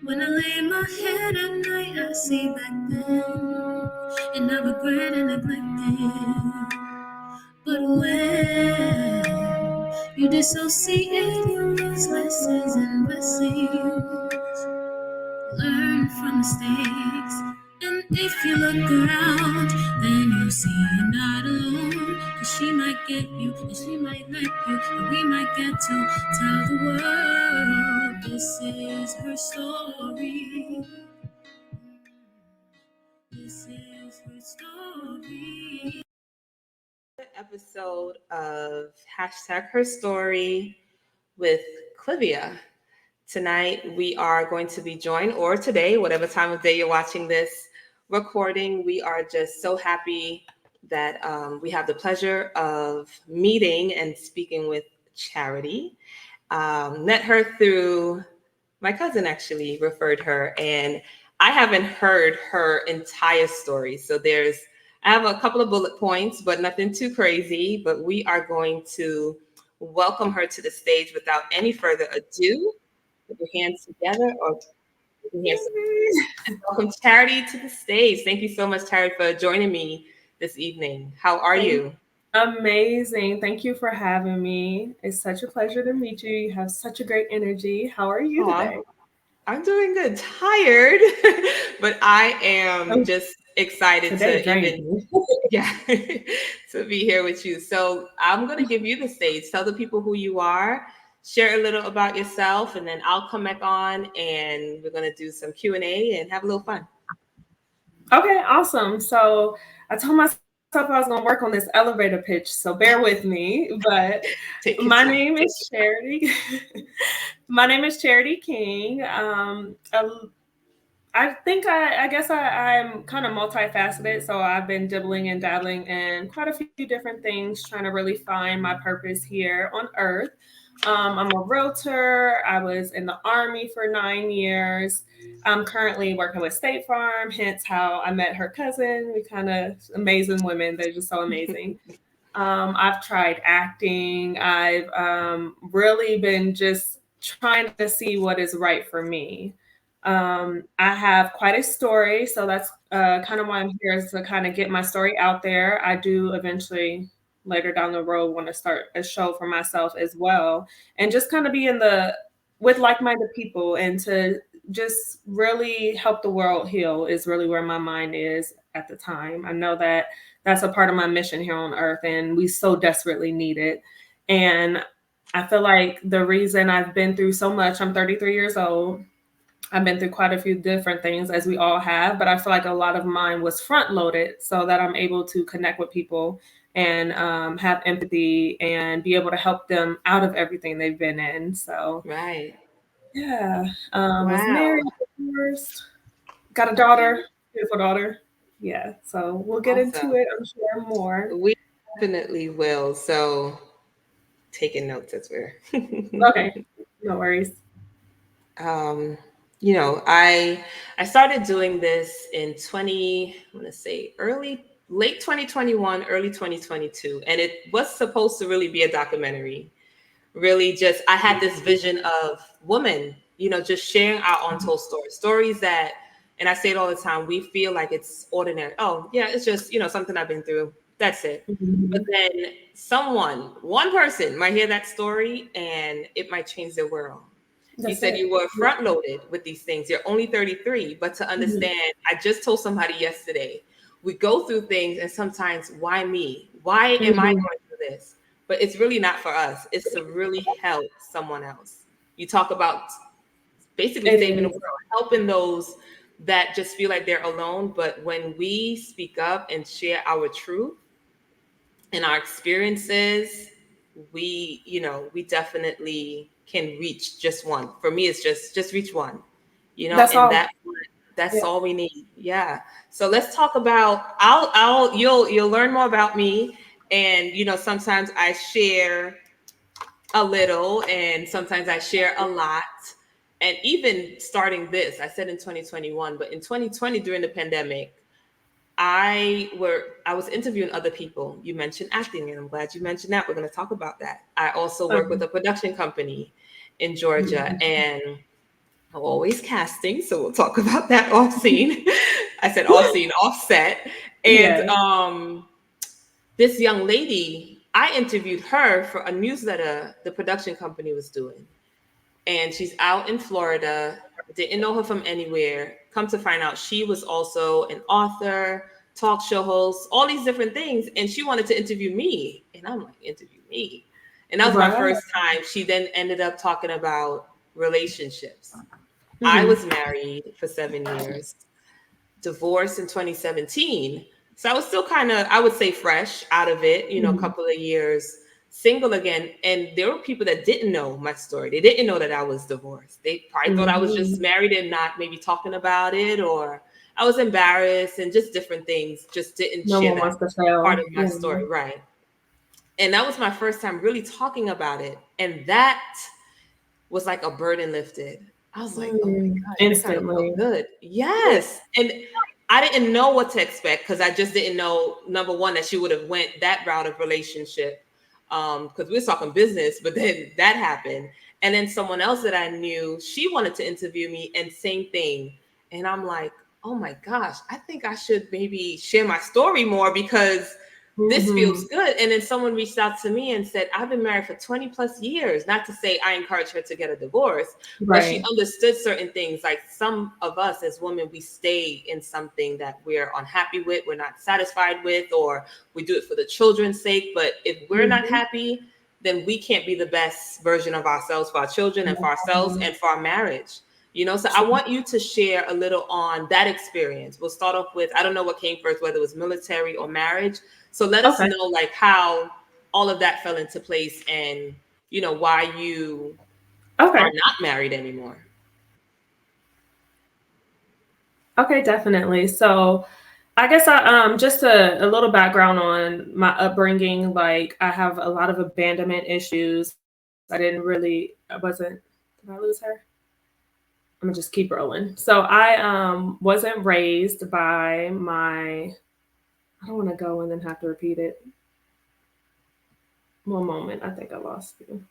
When I lay my head at night, I see back then, and I regret and neglected. But when you dissociate, you lose lessons and blessings. Learn from mistakes. And if you look around, then you see you're not alone. Cause she might get you, and she might let you, and we might get to tell the world this is her story. This is her story. Episode of hashtag her story with Clavia. Tonight, we are going to be joined, or today, whatever time of day you're watching this recording, we are just so happy that we have the pleasure of meeting and speaking with Charity. Met her through my cousin, actually referred her, and I haven't heard her entire story. So I have a couple of bullet points, but nothing too crazy. But we are going to welcome her to the stage without any further ado. Put your hands together or put your hands together. Welcome Charity to the stage. Thank you so much, Charity, for joining me this evening. How are you? Amazing. Thank you for having me. It's such a pleasure to meet you. You have such a great energy. How are you Aw, today? I'm doing good. Tired, but I am Oh, just excited today to drained even, me. yeah, to be here with you. So I'm going to give you the stage. Tell the people who you are, share a little about yourself, and then I'll come back on and we're going to do some Q&A and have a little fun. Okay, awesome. So I told myself I was going to work on this elevator pitch, so bear with me. But Take your my time. name is Charity. My name is Charity King. I think I guess I'm kind of multifaceted. So I've been dibbling and dabbling in quite a few different things, trying to really find my purpose here on earth. I'm a realtor. I was in the Army for 9 years. I'm currently working with State Farm, hence how I met her cousin. We kind of amazing women. They're just so amazing. I've tried acting. I've really been just trying to see what is right for me. I have quite a story, so that's kind of why I'm here is to kind of get my story out there. I do eventually later down the road want to start a show for myself as well, and just kind of be in the with like-minded people and to just really help the world heal is really where my mind is at the time. I know that that's a part of my mission here on earth, and we so desperately need it. And I feel like the reason I've been through so much, I'm 33 years old. I've been through quite a few different things, as we all have, but I feel like a lot of mine was front loaded so that I'm able to connect with people and have empathy and be able to help them out of everything they've been in. So, Right. yeah, was Wow. married, divorced, got a daughter, Okay. beautiful daughter. Yeah, so we'll get into Awesome. it, I'm sure, more. We definitely will. So taking notes as we're Okay, no worries. um, I started doing this in 20, I'm gonna say late 2021, early 2022, and it was supposed to really be a documentary. Really, just I had this vision of women, just sharing our untold stories that, and I say it all the time, we feel like it's ordinary. Oh, yeah, it's just something I've been through. That's it. But Mhm. then one person might hear that story and it might change their world. You That's said it. you were front loaded with these things. You're only 33, but to Mhm. understand, I just told somebody yesterday, we go through things and sometimes, why me? Why am I Mhm. going through this? But it's really not for us. It's to really help someone else. You talk about basically It saving the is. world, helping those that just feel like they're alone. But when we speak up and share our truth, and our experiences, we definitely can reach just one. For me, it's just reach one, That's and all. that's Yeah. all we need. Yeah. So let's talk about you'll learn more about me. And sometimes I share a little and sometimes I share a lot. And even starting this, I said in 2021, but in 2020 during the pandemic, I was interviewing other people. You mentioned acting, and I'm glad you mentioned that. We're going to talk about that. I also work with Okay. a production company in Georgia, Mhm. and always casting. So we'll talk about that off scene. I said off scene, offset. And Yeah. this young lady, I interviewed her for a newsletter the production company was doing. And she's out in Florida, didn't know her from anywhere. Come to find out, she was also an author, talk show host, all these different things. And she wanted to interview me. And I'm like, interview me. And that was my Right. first time. She then ended up talking about relationships. I Hmm. was married for 7 years, divorced in 2017. So I was still kind of, I would say, fresh out of it, a Hmm. couple of years single again. And there were people that didn't know my story. They didn't know that I was divorced. They probably thought I was just Hmm. married and not maybe talking about it, or I was embarrassed and just different things, just didn't No share one that wants to part fail. of my Yeah. story. Right. And that was my first time really talking about it. And that was like a burden lifted. I was like, oh my gosh, that kind of felt Instantly. good. Yeah. Yes. And I didn't know what to expect because I just didn't know, number one, that she would have went that route of relationship. Because we were talking business, but then that happened. And then someone else that I knew, she wanted to interview me and same thing. And I'm like, oh my gosh, I think I should maybe share my story more because this feels Hmm. good. And then someone reached out to me and said, I've been married for 20 plus years. Not to say I encouraged her to get a divorce, but she Right. understood certain things. Like some of us as women, we stay in something that we're unhappy with, we're not satisfied with, or we do it for the children's sake. But if we're not Hmm. happy, then we can't be the best version of ourselves for our children and for ourselves and for our marriage. So I want you to share a little on that experience. We'll start off with, I don't know what came first, whether it was military or marriage. So let us Okay. know like how all of that fell into place and why you are Okay. not married anymore. Okay, definitely. So I guess I just a little background on my upbringing. Like I have a lot of abandonment issues. I wasn't did I lose her? I'm gonna just keep rolling. So I wasn't raised by my I don't want to go and then have to repeat it. One moment, I think I lost you.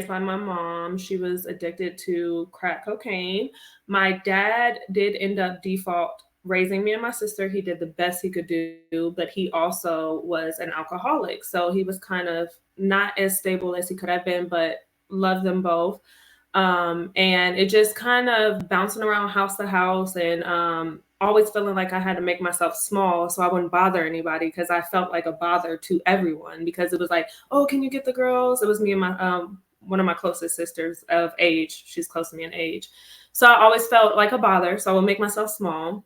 By my mom. She was addicted to crack cocaine. My dad did end up default raising me and my sister. He did the best he could do, but he also was an alcoholic. So he was kind of not as stable as he could have been, but loved them both. And it just kind of bouncing around house to house and always feeling like I had to make myself small so I wouldn't bother anybody because I felt like a bother to everyone because it was like, oh, can you get the girls? It was me and my one of my closest sisters of age. She's close to me in age. So I always felt like a bother. So I would make myself small.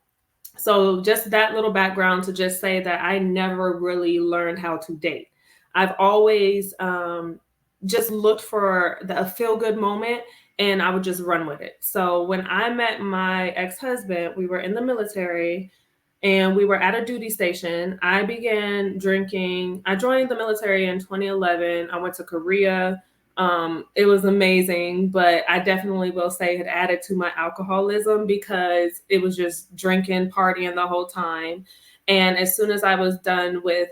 So just that little background to just say that I never really learned how to date. I've always just looked for a feel good moment and I would just run with it. So when I met my ex-husband, we were in the military and we were at a duty station. I began drinking. I joined the military in 2011. I went to Korea. It was amazing, but I definitely will say it added to my alcoholism because it was just drinking, partying the whole time. And as soon as I was done with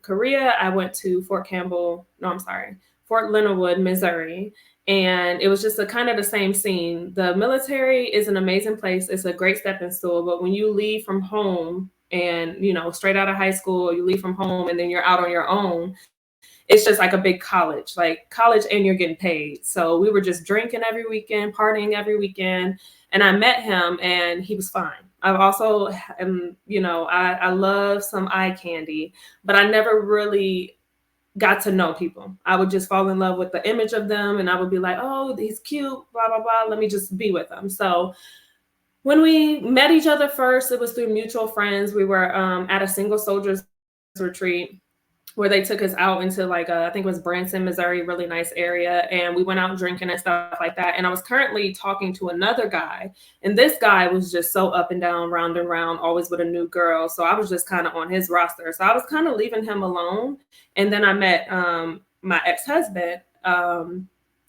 Korea, I went to Fort Leonard Wood, Missouri. And it was just a kind of the same scene. The military is an amazing place. It's a great stepping stool. But when you leave from home and, straight out of high school, you leave from home and then you're out on your own, it's just like a big like college and you're getting paid. So we were just drinking every weekend, partying every weekend. And I met him and he was fine. I've also, I love some eye candy, but I never really got to know people. I would just fall in love with the image of them and I would be like, oh, he's cute, blah, blah, blah. Let me just be with him. So when we met each other first, it was through mutual friends. We were at a single soldiers retreat where they took us out into like I think it was Branson, Missouri, really nice area. And we went out drinking and stuff like that. And I was currently talking to another guy. And this guy was just so up and down, round and round, always with a new girl. So I was just kind of on his roster. So I was kind of leaving him alone. And then I met my ex-husband. I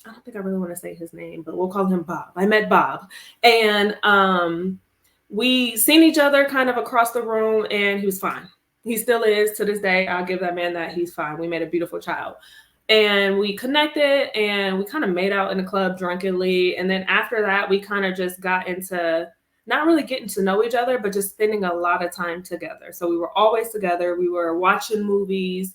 don't think I really want to say his name, but we'll call him Bob. I met Bob. And we seen each other kind of across the room and he was fine. He still is to this day. I'll give that man that. He's fine. We made a beautiful child. And we connected and we kind of made out in the club drunkenly. And then after that, we kind of just got into not really getting to know each other, but just spending a lot of time together. So we were always together. We were watching movies.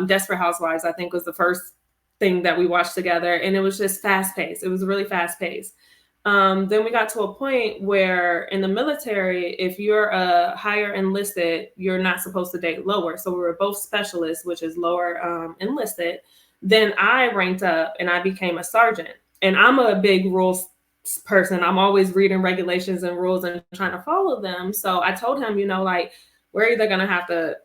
Desperate Housewives, I think, was the first thing that we watched together. And it was just fast paced. It was really fast paced. Then we got to a point where in the military, if you're a higher enlisted, you're not supposed to date lower. So we were both specialists, which is lower enlisted. Then I ranked up and I became a sergeant. And I'm a big rules person. I'm always reading regulations and rules and trying to follow them. So I told him, like, we're either going to have to,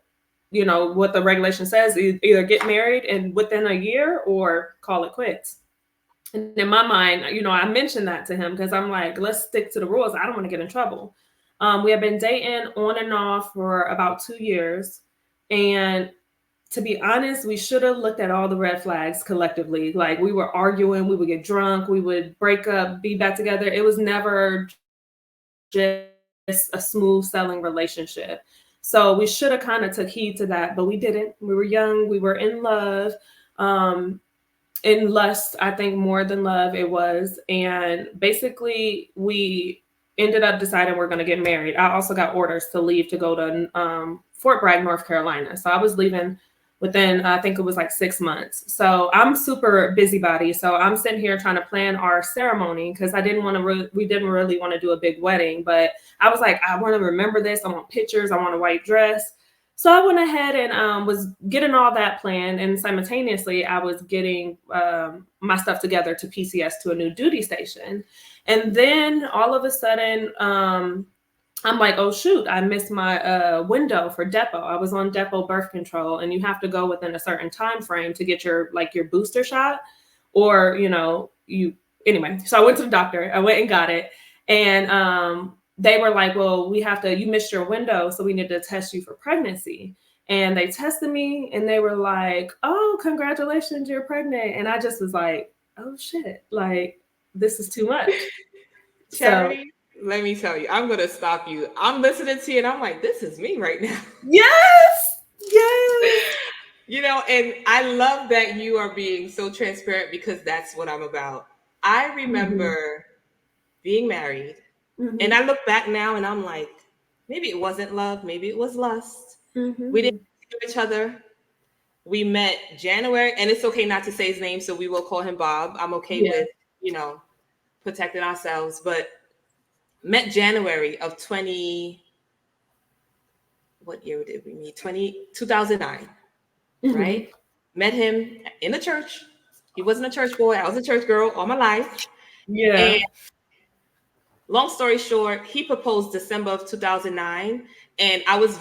what the regulation says, either get married and within a year or call it quits. And in my mind, I mentioned that to him because I'm like, let's stick to the rules. I don't want to get in trouble. We have been dating on and off for about 2 years. And to be honest, we should have looked at all the red flags collectively. Like, we were arguing, we would get drunk, we would break up, be back together. It was never just a smooth selling relationship. So we should have kind of took heed to that, but we didn't. We were young, we were in love. In lust, I think more than love it was. And basically, we ended up deciding we're going to get married. I also got orders to leave to go to Fort Bragg, North Carolina. So I was leaving within, I think it was like 6 months. So I'm super busybody. So I'm sitting here trying to plan our ceremony because we didn't really want to do a big wedding. But I was like, I want to remember this. I want pictures. I want a white dress. So I went ahead and was getting all that planned, and simultaneously I was getting my stuff together to PCS to a new duty station. And then all of a sudden, I'm like, oh shoot, I missed my window for depot. I was on depot birth control, and you have to go within a certain time frame to get your booster shot, or anyway. So I went to the doctor. I went and got it, and they were like, well, you missed your window, so we need to test you for pregnancy. And they tested me and they were like, oh, congratulations, you're pregnant. And I just was like, oh shit, like, this is too much. Charity, let me tell you, I'm going to stop you. I'm listening to you and I'm like, this is me right now. Yes. And I love that you are being so transparent because that's what I'm about. I remember being married. And I look back now and I'm like, maybe it wasn't love, maybe it was lust. We didn't know each other. We met January, and it's okay not to say his name, so we will call him Bob. I'm okay with, protecting ourselves, but met January of what year did we meet? 2009, right? Met him in the church. He wasn't a church boy. I was a church girl all my life. Yeah. And long story short, he proposed December of 2009. And I was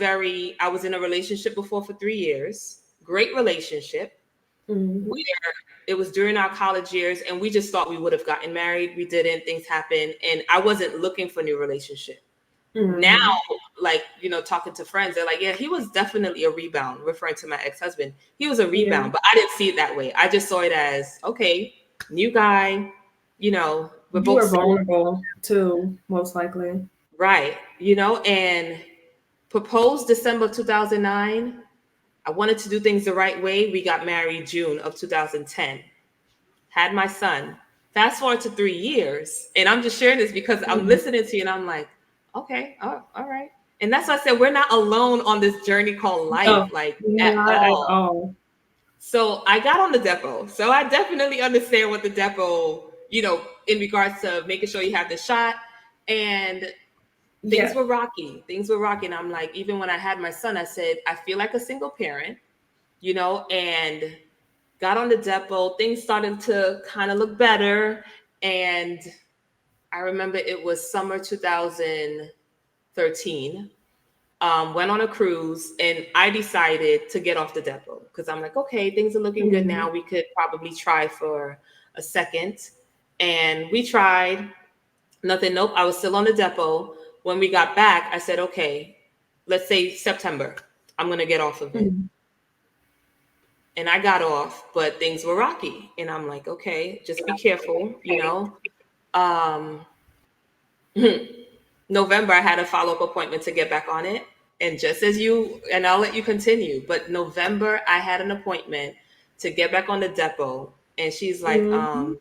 in a relationship before for 3 years. Great relationship. It was during our college years, and we just thought we would have gotten married. We didn't. Things happened. And I wasn't looking for a new relationship. Now, talking to friends, they're like, yeah, he was definitely a rebound, referring to my ex-husband. He was a rebound, but I didn't see it that way. I just saw it as, okay, new guy, we're both vulnerable too, most likely. Right. And proposed December 2009. I wanted to do things the right way. We got married June of 2010. Had my son. Fast forward to 3 years. And I'm just sharing this because I'm listening to you and I'm like, okay, all right. And that's why I said we're not alone on this journey called life, at all. So I got on the depot. So I definitely understand what the depot, in regards to making sure you have the shot. And things were rocky. And I'm like, even when I had my son, I said, I feel like a single parent, and got on the depot. Things started to kind of look better. And I remember it was summer 2013. Went on a cruise, and I decided to get off the depot because I'm like, okay, things are looking good now. We could probably try for a second. And we tried. Nothing. Nope. I was still on the depot. When we got back, I said, okay, let's say September. I'm going to get off of it. And I got off, but things were rocky. And I'm like, okay, just be careful, November, I had a follow-up appointment to get back on it. And just as and I'll let you continue, but November, I had an appointment to get back on the depot, and she's like, Mhm.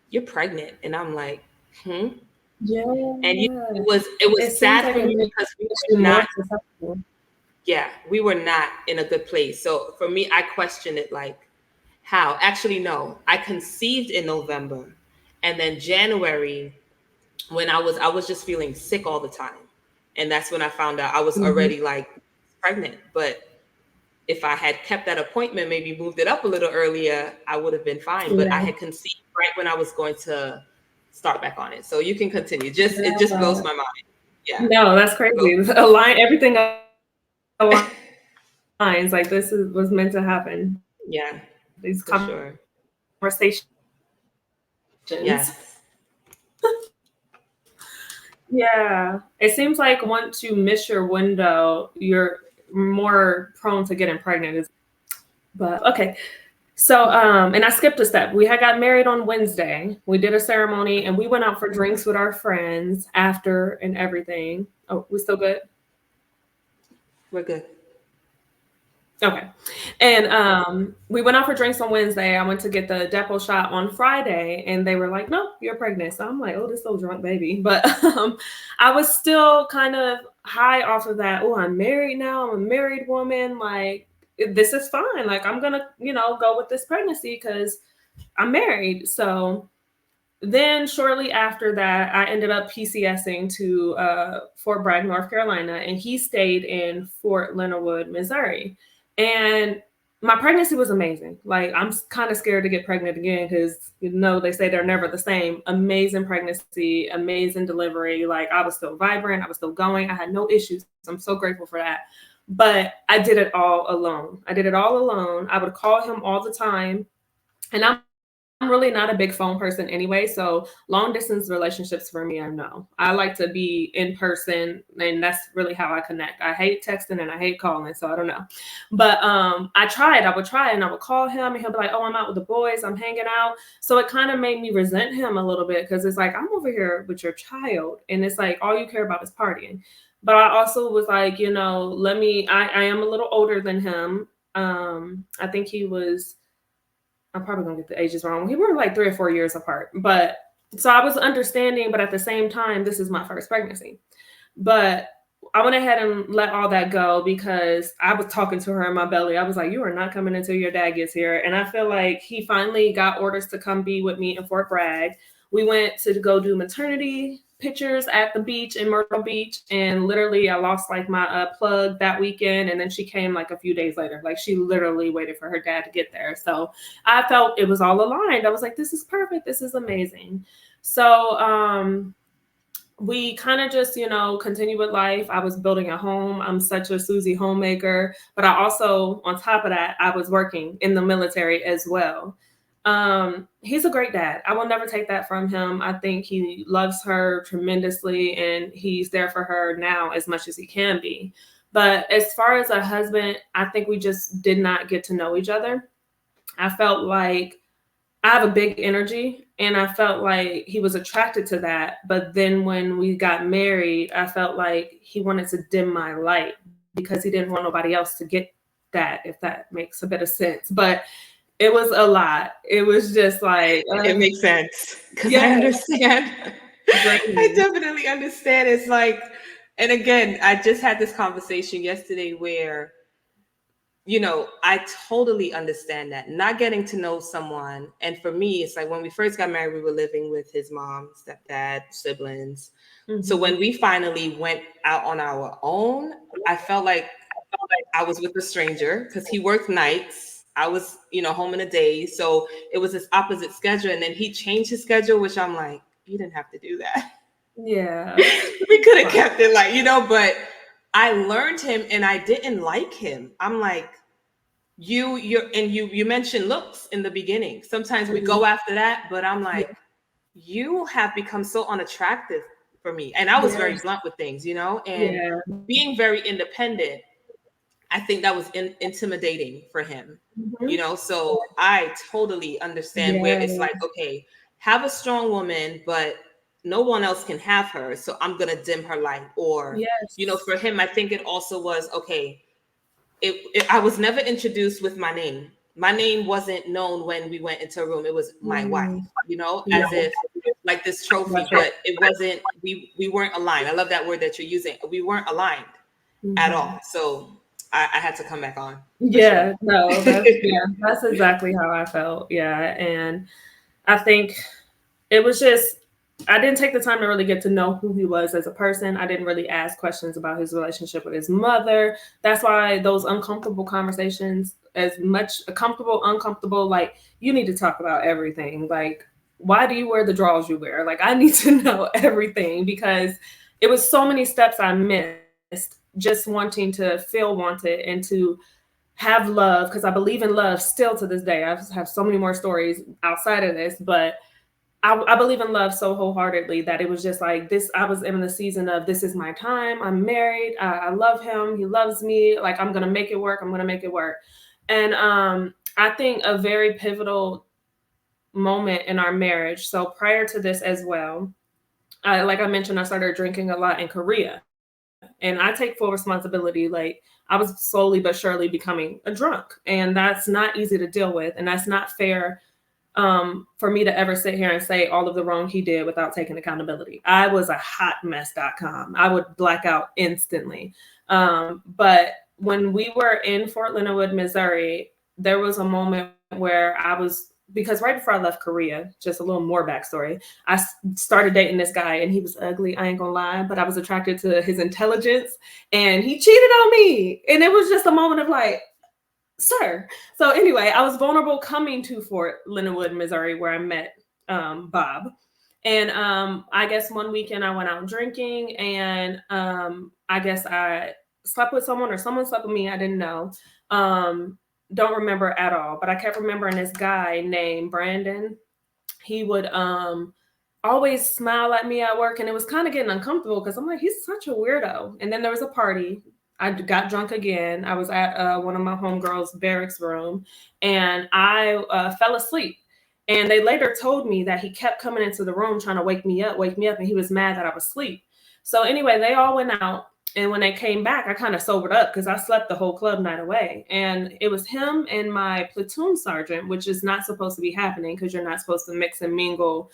you're pregnant. And I'm like, hmm. And Yeah. it It was seems sad like for it me makes because you more not susceptible. yeah, we were not in a good place. So for me, I questioned it like, how? Actually, no. I conceived in November, and then January, when I was just feeling sick all the time. And that's when I found out I was Mhm. already like pregnant. But if I had kept that appointment, maybe moved it up a little earlier, I would have been fine. But I Yeah. had conceived right when I was going to start back on it. So you can continue. Just it just blows Yeah. my mind. Yeah. No, that's It blows crazy. Align everything aligns, like, this is was meant to happen. yeah, These for sure. conversations. Yes. Yeah. It seems like once you miss your window, you're more prone to getting pregnant. But okay. So, and I skipped a step. We had got married on Wednesday. We did a ceremony and we went out for drinks with our friends after and everything. Oh, we still good? We're good. Okay. And we went out for drinks on Wednesday. I went to get the depot shot on Friday, and they were like, "No, you're pregnant." So I'm like, "Oh, this little drunk baby." But I was still kind of high off of that. Oh, I'm married now. I'm a married woman. Like, this is fine. Like, I'm gonna, go with this pregnancy because I'm married. So then shortly after that, I ended up PCSing to Fort Bragg, North Carolina, and he stayed in Fort Leonard Wood, Missouri. And my pregnancy was amazing. Like, I'm kind of scared to get pregnant again because, they say they're never the same. Amazing pregnancy, amazing delivery. Like, I was still vibrant, I was still going, I had no issues. I'm so grateful for that. But I did it all alone. I did it all alone. I would call him all the time. And I'm really not a big phone person anyway, so long distance relationships for me are no. I like to be in person, and that's really how I connect. I hate texting and I hate calling, so I don't know. But I would try and I would call him and he'll be like, "Oh, I'm out with the boys, I'm hanging out." So it kind of made me resent him a little bit because it's like I'm over here with your child and it's like all you care about is partying. But I also was like, I am a little older than him. I think he was I'm probably gonna get the ages wrong. We were like 3 or 4 years apart. But so I was understanding, but at the same time, this is my first pregnancy. But I went ahead and let all that go because I was talking to her in my belly. I was like, "You are not coming until your dad gets here." And I feel like he finally got orders to come be with me in Fort Bragg. We went to go do maternity pictures at the beach in Myrtle Beach. And literally, I lost like my plug that weekend. And then she came like a few days later. Like, she literally waited for her dad to get there. So I felt it was all aligned. I was like, "This is perfect. This is amazing." So, we kind of just, continue with life. I was building a home. I'm such a Susie homemaker, but I also, on top of that, I was working in the military as well. He's a great dad. I will never take that from him. I think he loves her tremendously and he's there for her now as much as he can be. But as far as a husband, I think we just did not get to know each other. I felt like I have a big energy and I felt like he was attracted to that. But then when we got married, I felt like he wanted to dim my light because he didn't want nobody else to get that, if that makes a bit of sense. But it was a lot. It was just like, It makes sense because I yeah, understand. I draining. definitely understand. It's like, and again, I just had this conversation yesterday where, I totally understand that not getting to know someone. And for me, it's like when we first got married, we were living with his mom, stepdad, siblings. So Mhm. when we finally went out on our own, I felt like I was with a stranger because he worked nights. I was, home in the day. So it was this opposite schedule. And then he changed his schedule, which I'm like, you didn't have to do that. Yeah. We could have kept it like, but I learned him and I didn't like him. I'm like, you mentioned looks in the beginning. Sometimes we Mhm. go after that, but I'm Yeah. like, you have become so unattractive for me. And I was very Yes. blunt with things, and Yeah. being very independent, I think that was intimidating for him, Mhm. So I totally understand where it's Yeah. like, okay, have a strong woman, but no one else can have her. So I'm going to dim her light. Or, Yes. for him, I think it also was, okay, I was never introduced with my name. My name wasn't known when we went into a room. It was my wife, Yeah, as if like this trophy, that's right. but it wasn't, we weren't aligned. I love that word that you're using. We weren't aligned at Mhm. all. So I had to come back on for sure. Yeah, no, that's exactly how I felt. Yeah, and I think it was just I didn't take the time to really get to know who he was as a person. I didn't really ask questions about his relationship with his mother. That's why those uncomfortable conversations, as much comfortable, uncomfortable, like you need to talk about everything. Like, why do you wear the drawers you wear? Like, I need to know everything because it was so many steps I missed just wanting to feel wanted and to have love because I believe in love still to this day. I have so many more stories outside of this, but I believe in love so wholeheartedly that it was just like this. I was in the season of this is my time. I'm married. I love him. He loves me. Like I'm gonna make it work. I'm gonna make it work. And I think a very pivotal moment in our marriage. So prior to this as well, like I mentioned, I started drinking a lot in Korea, and I take full responsibility. Like I was slowly but surely becoming a drunk, and that's not easy to deal with, and that's not fair for me to ever sit here and say all of the wrong he did without taking accountability. I was a hotmess.com. I would black out instantly. But when we were in Fort Leonard, Missouri, there was a moment where I was, because right before I left Korea, just a little more backstory, started dating this guy and he was ugly. I ain't gonna lie, but I was attracted to his intelligence and he cheated on me. And it was just a moment of like, sir. So anyway, I was vulnerable coming to Fort Leonard, Missouri, where I met Bob. And I guess one weekend I went out drinking, and I guess I slept with someone or someone slept with me. I didn't know. Um, don't remember at all, but I kept remembering this guy named Brandon. He would always smile at me at work, and it was kind of getting uncomfortable because I'm like, he's such a weirdo. And then there was a party. I got drunk again. I was at one of my homegirls' barracks room, and I fell asleep. And they later told me that he kept coming into the room trying to wake me up, and he was mad that I was asleep. So anyway, they all went out, and when they came back, I kind of sobered up because I slept the whole club night away. And it was him and my platoon sergeant, which is not supposed to be happening because you're not supposed to mix and mingle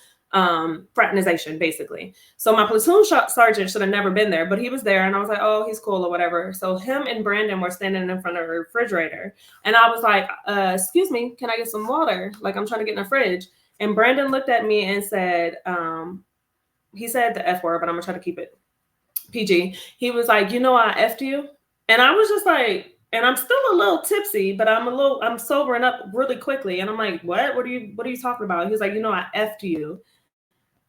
fraternization basically. So my platoon sergeant should have never been there, but he was there and I was like, oh, he's cool or whatever. So him and Brandon were standing in front of a refrigerator and I was like, excuse me, can I get some water? Like I'm trying to get in the fridge. And Brandon looked at me and said, he said the F word, but I'm gonna try to keep it PG. He was like, you know, I F'd you. And I was just like, and I'm still a little tipsy, but I'm sobering up really quickly. And I'm like, what are you talking about? He was like, you know, I F'd you.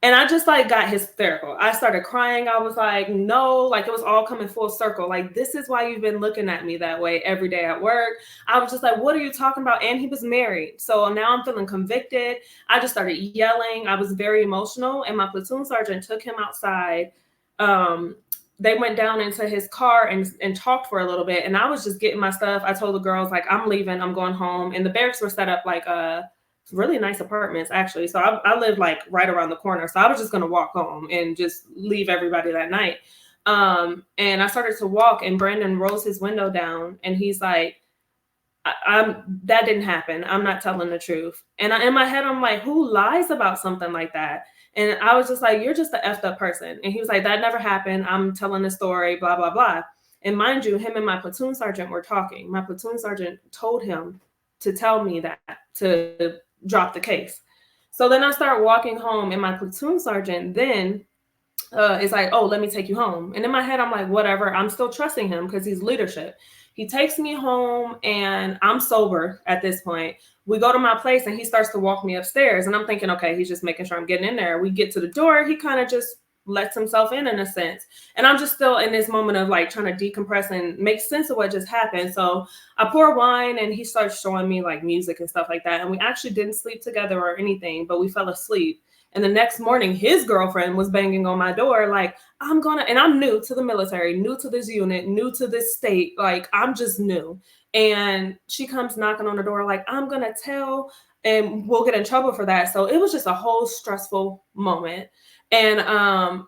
And I just like got hysterical. I started crying. I was like, no, like it was all coming full circle. Like, this is why you've been looking at me that way every day at work. I was just like, what are you talking about? And he was married. So now I'm feeling convicted. I just started yelling. I was very emotional. And my platoon sergeant took him outside. They went down into his car and talked for a little bit. And I was just getting my stuff. I told the girls, like, I'm leaving. I'm going home. And the barracks were set up like really nice apartments actually. So I lived like right around the corner. So I was just gonna walk home and just leave everybody that night. And I started to walk and Brandon rolls his window down and he's like, that didn't happen. I'm not telling the truth. And in my head, I'm like, who lies about something like that? And I was just like, you're just an effed up person. And he was like, that never happened. I'm telling the story, blah, blah, blah. And mind you, him and my platoon sergeant were talking. My platoon sergeant told him to tell me that, to drop the case. So then I start walking home and my platoon sergeant then is like, oh, let me take you home. And in my head, I'm like, whatever. I'm still trusting him because he's leadership. He takes me home and I'm sober at this point. We go to my place and he starts to walk me upstairs. And I'm thinking, okay, he's just making sure I'm getting in there. We get to the door. He kind of just lets himself in a sense. And I'm just still in this moment of like trying to decompress and make sense of what just happened. So I pour wine and he starts showing me like music and stuff like that. And we actually didn't sleep together or anything, but we fell asleep. And the next morning, his girlfriend was banging on my door, like, and I'm new to the military, new to this unit, new to this state. Like, I'm just new. And she comes knocking on the door, like, I'm going to tell and we'll get in trouble for that. So it was just a whole stressful moment. And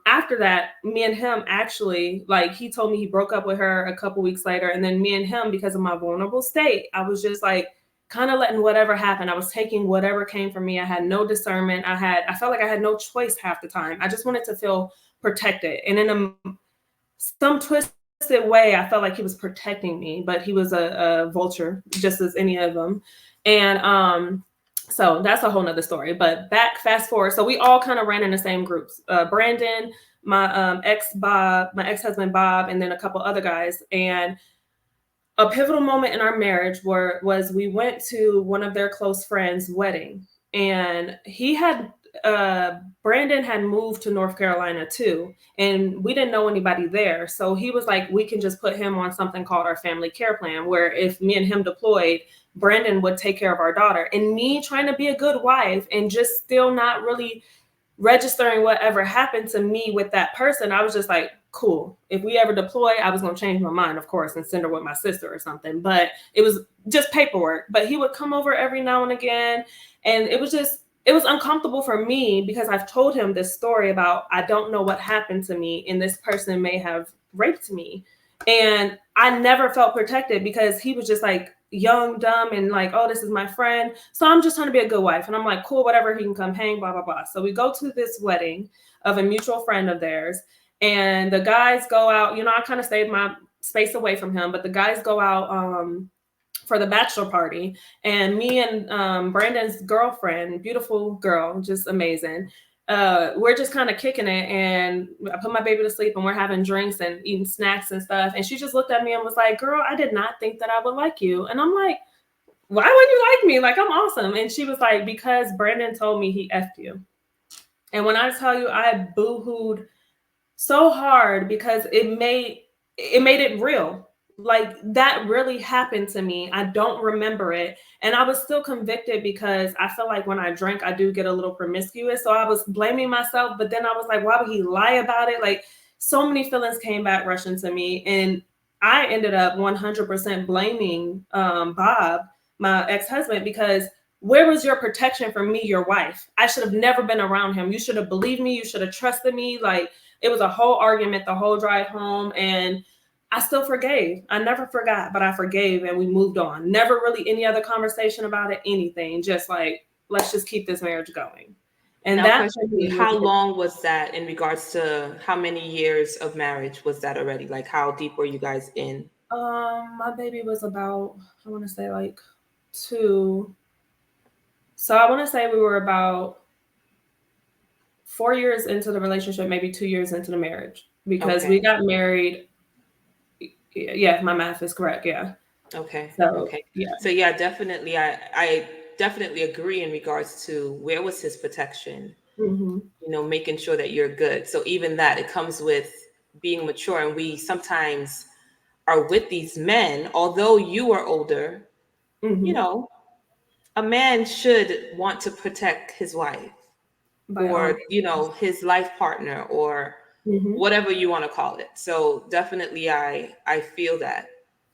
after that, me and him actually, like, he told me he broke up with her a couple weeks later. And then me and him, because of my vulnerable state, I was just like kind of letting whatever happen. I was taking whatever came from me. I had no discernment. I felt like I had no choice half the time. I just wanted to feel protected. And in some twisted way, I felt like he was protecting me, but he was a vulture, just as any of them. And so that's a whole nother story. But fast forward. So we all kind of ran in the same groups. Brandon, my ex-husband Bob, and then a couple other guys. And a pivotal moment in our marriage was we went to one of their close friends' wedding, and Brandon had moved to North Carolina too, and we didn't know anybody there. So he was like, we can just put him on something called our family care plan, where if me and him deployed, Brandon would take care of our daughter. And me trying to be a good wife and just still not really registering whatever happened to me with that person, I was just like, cool. If we ever deploy, I was going to change my mind, of course, and send her with my sister or something. But it was just paperwork. But he would come over every now and again. And it was uncomfortable for me because I've told him this story about, I don't know what happened to me, and this person may have raped me. And I never felt protected because he was just like young, dumb, and like, oh, this is my friend. So I'm just trying to be a good wife. And I'm like, cool, whatever, he can come hang, blah, blah, blah. So we go to this wedding of a mutual friend of theirs. And the guys go out, I kind of stayed my space away from him, but the guys go out for the bachelor party. And me and Brandon's girlfriend, beautiful girl, just amazing. We're just kind of kicking it, and I put my baby to sleep, and we're having drinks and eating snacks and stuff. And she just looked at me and was like, girl, I did not think that I would like you. And I'm like, why would you like me? Like, I'm awesome. And she was like, because Brandon told me he effed you. And when I tell you, I boo-hooed so hard because it made it real. Like, that really happened to me. I don't remember it. And I was still convicted because I feel like when I drink, I do get a little promiscuous. So I was blaming myself, but then I was like, why would he lie about it? Like, so many feelings came back rushing to me. And I ended up 100% blaming Bob, my ex-husband, because where was your protection from me, your wife? I should have never been around him. You should have believed me. You should have trusted me. Like, it was a whole argument the whole drive home, and I still forgave. I never forgot, but I forgave, and we moved on. Never really any other conversation about it, anything. Just like, let's just keep this marriage going. And Now, that question, how long was that in regards to how many years of marriage was that already? Like, how deep were you guys in? my baby was about, I want to say like 2. So I want to say we were about 4 years into the relationship, maybe 2 years into the marriage, because we got married. Yeah, my math is correct. Yeah. Okay. So, Okay. yeah. So yeah, definitely. I definitely agree in regards to where was his protection, Mm-hmm. making sure that you're good. So even that, it comes with being mature. And we sometimes are with these men, although you are older, Mm-hmm. a man should want to protect his wife By all or, means. his life partner or Mm-hmm. whatever you want to call it. So definitely I feel that.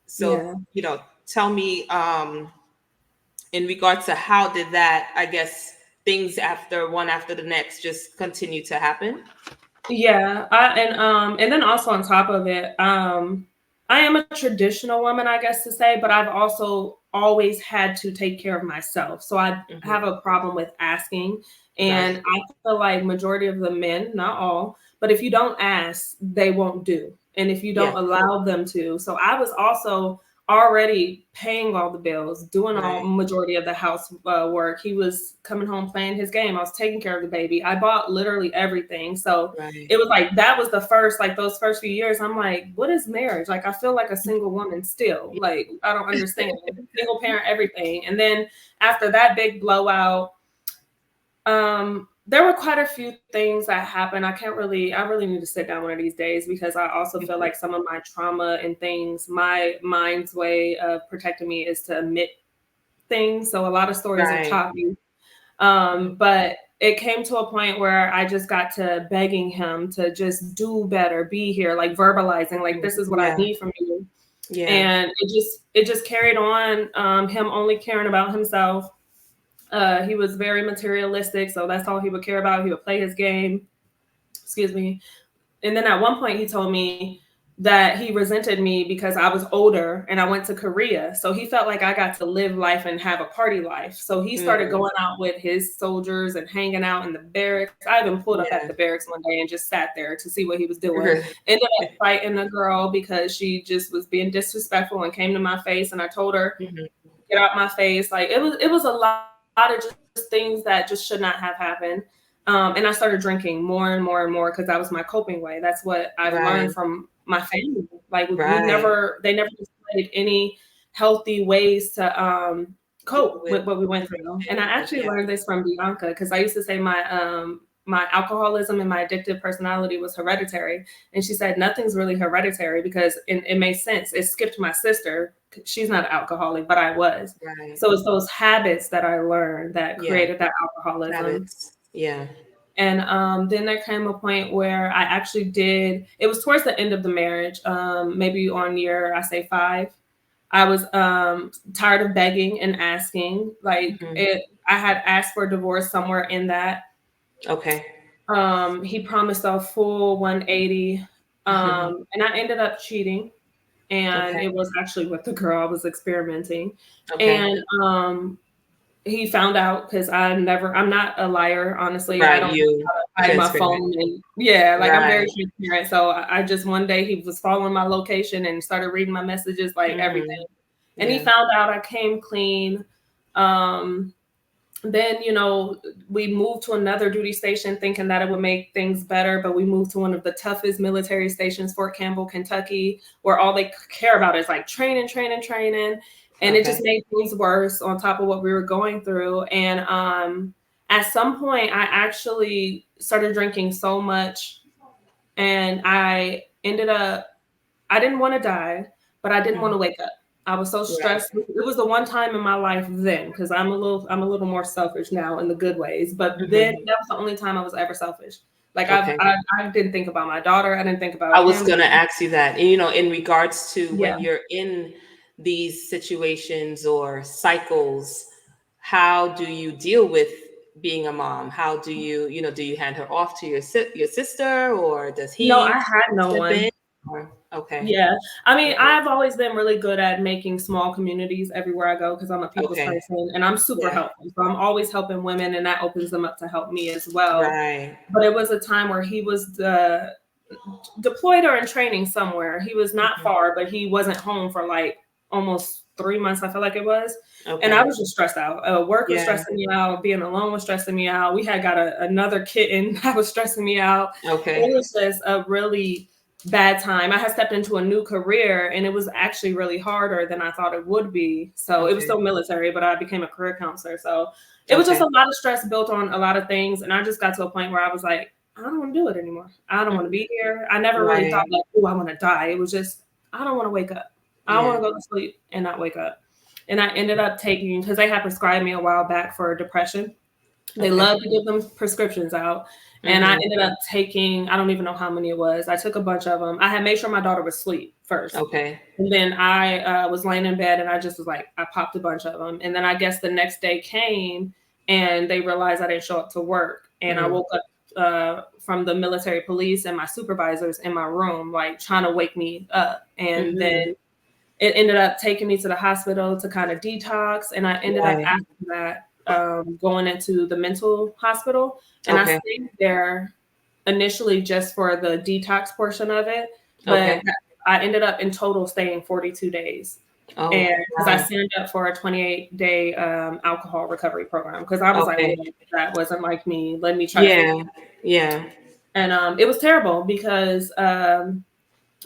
So, Yeah. tell me in regards to how did that, I guess, things after one after the next just continue to happen? Yeah. And then also on top of it, I am a traditional woman, I guess to say, but I've also always had to take care of myself. So I have Hmm. a problem with asking. Right. And I feel like majority of the men, not all, but if you don't ask, they won't do. And if you Yes. don't allow them to. So I was also already paying all the bills, doing all Right. majority of the house work. He was coming home playing his game. I was taking care of the baby. I bought literally everything. So Right. it was like, that was the first, like those first few years. I'm like, what is marriage? Like, I feel like a single woman still. Like, I don't understand. Single parent, everything. And then after that big blowout, there were quite a few things that happened. I really need to sit down one of these days because I also feel like some of my trauma and things, my mind's way of protecting me is to admit things. So a lot of stories are Right. choppy. Mhm. But it came to a point where I just got to begging him to just do better, be here, like verbalizing, like, this is what I Yeah. need from you. Yeah. And it just carried on, him only caring about himself. He was very materialistic, so that's all he would care about. He would play his game. Excuse me. And then at one point he told me that he resented me because I was older and I went to Korea. So he felt like I got to live life and have a party life. So he started going out with his soldiers and hanging out in the barracks. I even pulled up at the barracks one day and just sat there to see what he was doing. Ended up fighting a girl because she just was being disrespectful and came to my face, and I told her, get out my face. Like it was a lot of just things that just should not have happened. And I started drinking more and more and more because that was my coping way. That's what I've learned from my family. Like they never displayed any healthy ways to cope with what we went through. And I actually learned this from Bianca, because I used to say my alcoholism and my addictive personality was hereditary. And she said, nothing's really hereditary, because it made sense. It skipped my sister. She's not an alcoholic, but I was. So it's those habits that I learned that created that alcoholism. And then there came a point where I actually it was towards the end of the marriage, maybe on year, I say 5. I was tired of begging and asking. Like I had asked for divorce somewhere in that. He promised a full 180. And I ended up cheating. And it was actually with the girl I was experimenting. And he found out, because I'm not a liar, honestly. I don't hide my phone. And I'm very transparent. So I just, one day he was following my location and started reading my messages, like everything. And he found out I came clean. Then, we moved to another duty station thinking that it would make things better, but we moved to one of the toughest military stations, Fort Campbell, Kentucky, where all they care about is like training. And it just made things worse on top of what we were going through. And at some point, I actually started drinking so much, and I didn't want to die, but I didn't want to wake up. I was so stressed. It was the one time in my life then, because I'm a little more selfish now in the good ways. But then that was the only time I was ever selfish. Like I didn't think about my daughter. I didn't think about. I was going to ask you that, in regards to when you're in these situations or cycles, how do you deal with being a mom? How do you, do you hand her off to your sister, or does he? No, I had no one. Yeah. I mean, I've always been really good at making small communities everywhere I go, because I'm a people's person, and I'm super helpful. So I'm always helping women, and that opens them up to help me as well. But it was a time where he was deployed or in training somewhere. He was not far, but he wasn't home for like almost 3 months, I feel like it was. And I was just stressed out. Work was stressing me out. Being alone was stressing me out. We had got another kitten that was stressing me out. It was just a really bad time. I had stepped into a new career, and it was actually really harder than I thought it would be. So it was still military, but I became a career counselor. So it was just a lot of stress built on a lot of things. And I just got to a point where I was like, I don't want to do it anymore. I don't want to be here. I never really thought like, oh, I want to die. It was just, I don't want to wake up. I want to go to sleep and not wake up. And I ended up taking, because they had prescribed me a while back for depression. They love to give them prescriptions out. And I ended up taking, I don't even know how many it was. I took a bunch of them. I had made sure my daughter was asleep first. And then I was laying in bed, and I just was like, I popped a bunch of them. And then I guess the next day came, and they realized I didn't show up to work. And I woke up from the military police and my supervisors in my room, like trying to wake me up. And then it ended up taking me to the hospital to kind of detox. And I ended up after that going into the mental hospital. And I stayed there initially just for the detox portion of it. But I ended up in total staying 42 days. And because I signed up for a 28-day alcohol recovery program, because I was like, well, that wasn't like me. Let me try. And it was terrible, because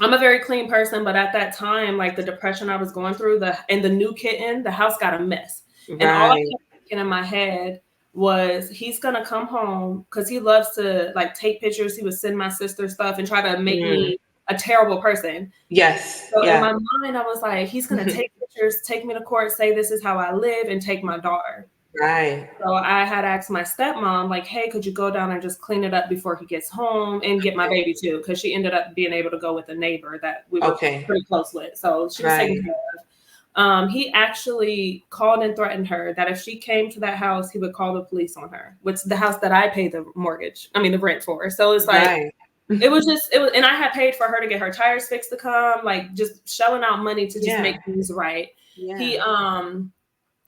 I'm a very clean person, but at that time, like the depression I was going through, and the new kitten, the house got a mess. And all I kept thinking in my head was, he's gonna come home, because he loves to like take pictures. He would send my sister stuff and try to make me a terrible person. So in my mind, I was like, he's gonna take pictures, take me to court, say this is how I live, and take my daughter. So I had asked my stepmom, like, hey, could you go down and just clean it up before he gets home, and get my baby too? Because she ended up being able to go with a neighbor that we were pretty close with. So she was taking care of. He actually called and threatened her that if she came to that house, he would call the police on her, which the house that I paid the the rent for. So it's like, Right. it was, and I had paid for her to get her tires fixed to come, like just shelling out money to just make things right. He,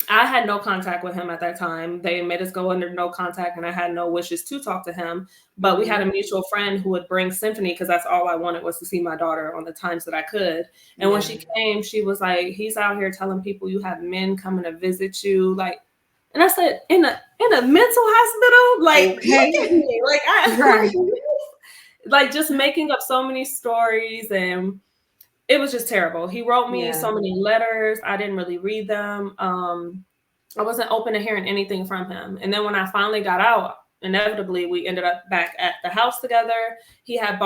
I had no contact with him at that time. They made us go under no contact, and I had no wishes to talk to him. But we had a mutual friend who would bring Symphony, because that's all I wanted was to see my daughter on the times that I could. And when she came, she was like, he's out here telling people you have men coming to visit you. Like, and I said, in a mental hospital? Like, look at me. Like, like just making up so many stories, and it was just terrible. He wrote me so many letters. I didn't really read them. I wasn't open to hearing anything from him. And then when I finally got out, inevitably we ended up back at the house together. He had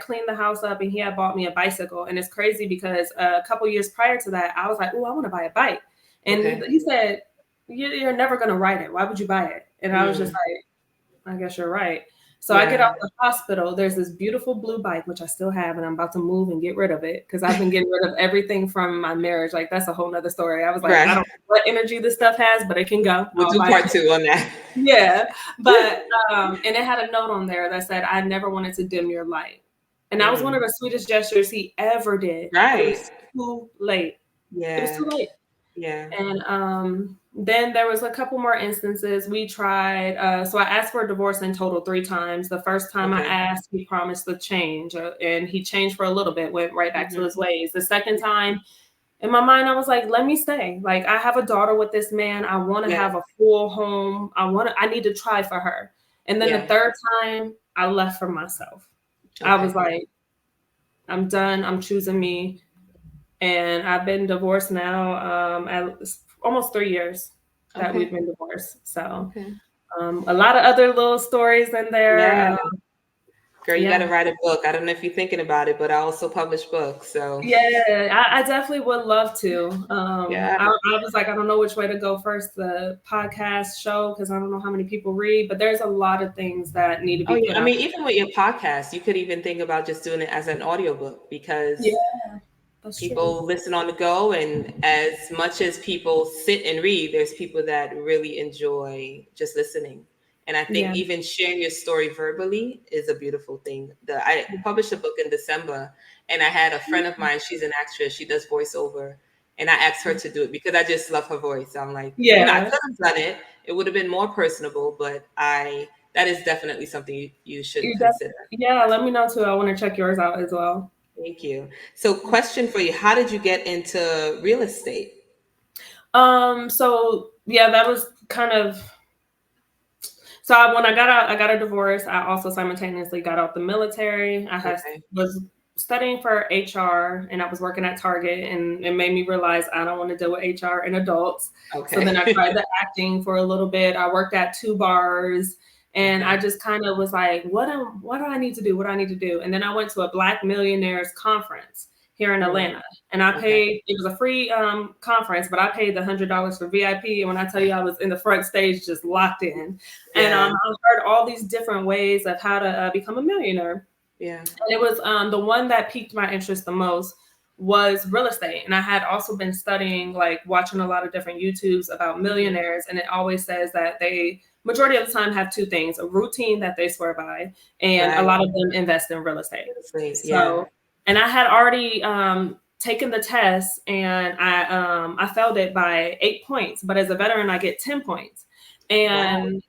cleaned the house up, and he had bought me a bicycle. And it's crazy because a couple years prior to that, I was like, oh, I want to buy a bike. And he said, you're never going to ride it. Why would you buy it? And I was just like, I guess you're right. So I get out the hospital. There's this beautiful blue bike, which I still have, and I'm about to move and get rid of it because I've been getting rid of everything from my marriage. Like, that's a whole nother story. I was like, I don't know what energy this stuff has, but it can go. We'll do part 2 on that. Yeah. But, and it had a note on there that said, I never wanted to dim your light. And that was one of the sweetest gestures he ever did. Right. It was too late. Yeah. It was too late. Yeah. And then there was a couple more instances. We tried, so I asked for a divorce in total 3 times. The first time I asked, he promised to change, and he changed for a little bit, went right back to his ways. The second time, in my mind, I was like, let me stay. Like, I have a daughter with this man. I want to have a full home. I need to try for her. And then the third time, I left for myself. I was like, I'm done. I'm choosing me. And I've been divorced now at almost 3 years that we've been divorced. So a lot of other little stories in there. Girl, you got to write a book. I don't know if you're thinking about it, but I also publish books. So yeah, I definitely would love to. I was like, I don't know which way to go first, the podcast show, because I don't know how many people read, but there's a lot of things that need to be put out. I mean, even with your podcast, you could even think about just doing it as an audiobook, because people listen on the go, and as much as people sit and read, there's people that really enjoy just listening. And I think even sharing your story verbally is a beautiful thing. I published a book in December, and I had a friend of mine, she's an actress, she does voiceover, and I asked her to do it because I just love her voice. I'm like, I could have done it. It would have been more personable, but that is definitely something you should consider. Yeah, let me know too. I want to check yours out as well. Thank you. So question for you, how did you get into real estate? So that was kind of, so when I got a divorce. I also simultaneously got out the military. I was studying for HR, and I was working at Target, and it made me realize I don't want to deal with HR and adults. So then I tried the acting for a little bit. I worked at 2 bars. And I just kind of was like, what do I need to do? What do I need to do? And then I went to a Black Millionaires conference here in Atlanta. And I paid, it was a free conference, but I paid the $100 for VIP. And when I tell you, I was in the front stage just locked in. And I heard all these different ways of how to become a millionaire. Yeah. And it was the one that piqued my interest the most was real estate. And I had also been studying, like watching a lot of different YouTubes about millionaires. And it always says that majority of the time have 2 things: a routine that they swear by, and a lot of them invest in real estate. So, and I had already taken the test, and I failed it by 8 points, but as a veteran, I get 10 points. And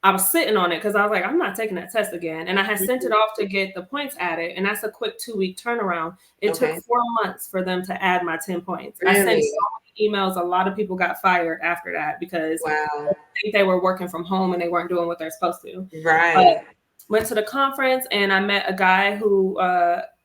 I was sitting on it because I was like, I'm not taking that test again. And I had sent it off to get the points added. And that's a quick 2-week turnaround. It took 4 months for them to add my 10 points. Really? I sent so many emails. A lot of people got fired after that because I think they were working from home and they weren't doing what they're supposed to. Right. But went to the conference, and I met a guy who